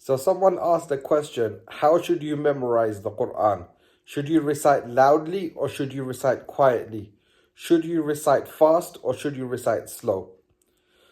So someone asked a question, how should you memorize the Quran? Should you recite loudly or should you recite quietly? Should you recite fast or should you recite slow?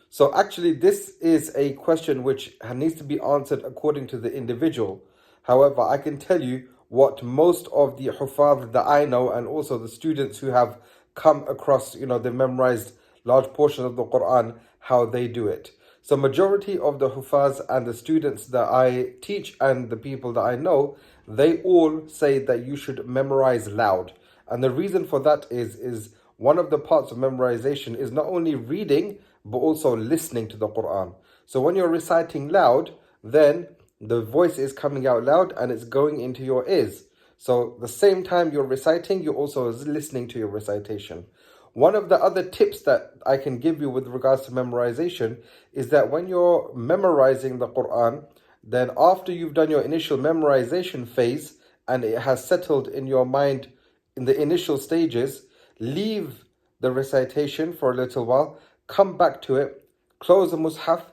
So actually this is a question which needs to be answered according to the individual. However, I can tell you what most of the Hufaz that I know and also the students who have come across, they've memorized large portions of the Quran, how they do it. So majority of the Hufaz and the students that I teach and the people that I know, they all say that you should memorize loud. And the reason for that is one of the parts of memorization is not only reading, but also listening to the Quran. So when you're reciting loud, then the voice is coming out loud and it's going into your ears. So the same time you're reciting, you're also listening to your recitation. One of the other tips that I can give you with regards to memorization is that when you're memorizing the Quran, then after you've done your initial memorization phase and it has settled in your mind in the initial stages, leave the recitation for a little while, come back to it, close the mushaf,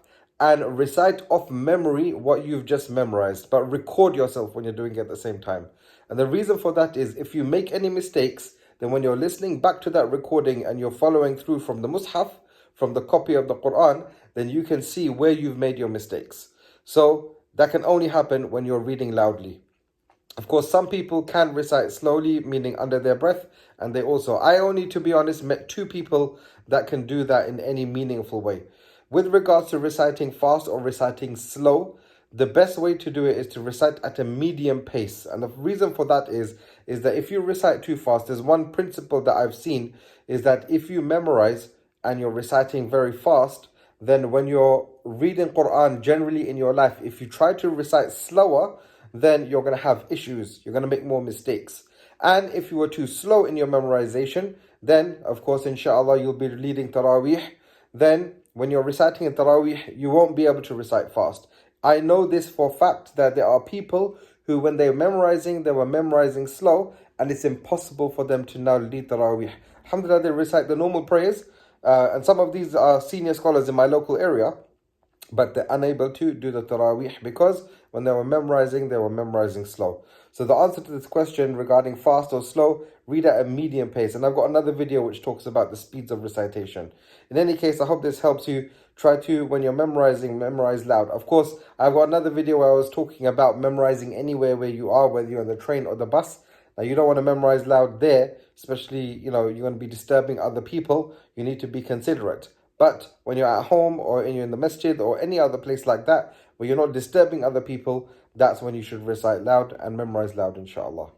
and recite off memory what you've just memorized, but record yourself when you're doing it at the same time. And the reason for that is if you make any mistakes, then when you're listening back to that recording and you're following through from the mushaf, from the copy of the Quran, then you can see where you've made your mistakes. So that can only happen when you're reading loudly. Of course, some people can recite slowly, meaning under their breath, and I only, to be honest, met 2 people that can do that in any meaningful way. With regards to reciting fast or reciting slow, the best way to do it is to recite at a medium pace. And the reason for that is that if you recite too fast, there's one principle that I've seen, is that if you memorize and you're reciting very fast, then when you're reading Quran generally in your life, if you try to recite slower, then you're going to have issues. You're going to make more mistakes. And if you were too slow in your memorization, then, of course, inshallah, you'll be leading Taraweeh. Then, when you're reciting in Taraweeh, you won't be able to recite fast. I know this for a fact that there are people who, when they were memorizing slow, and it's impossible for them to now lead Taraweeh. Alhamdulillah, they recite the normal prayers, and some of these are senior scholars in my local area, but they're unable to do the Taraweeh because when they were memorizing slow. So the answer to this question regarding fast or slow, read at a medium pace. And I've got another video which talks about the speeds of recitation. In any case, I hope this helps you. Try to, when you're memorizing, memorize loud. Of course, I've got another video where I was talking about memorizing anywhere where you are, whether you're on the train or the bus. Now, you don't want to memorize loud there, especially, you're going to be disturbing other people. You need to be considerate. But when you're at home or you're in the masjid or any other place like that, where you're not disturbing other people, that's when you should recite loud and memorize loud, inshallah.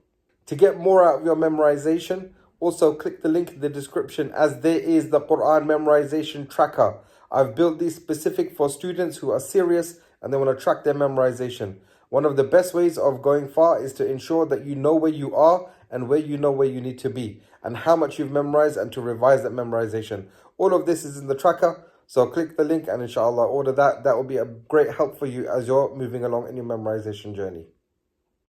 To get more out of your memorization, also click the link in the description as there is the Quran memorization tracker. I've built these specific for students who are serious and they want to track their memorization. One of the best ways of going far is to ensure that you know where you are and where you need to be and how much you've memorized and to revise that memorization. All of this is in the tracker, so click the link and inshallah order that. That will be a great help for you as you're moving along in your memorization journey.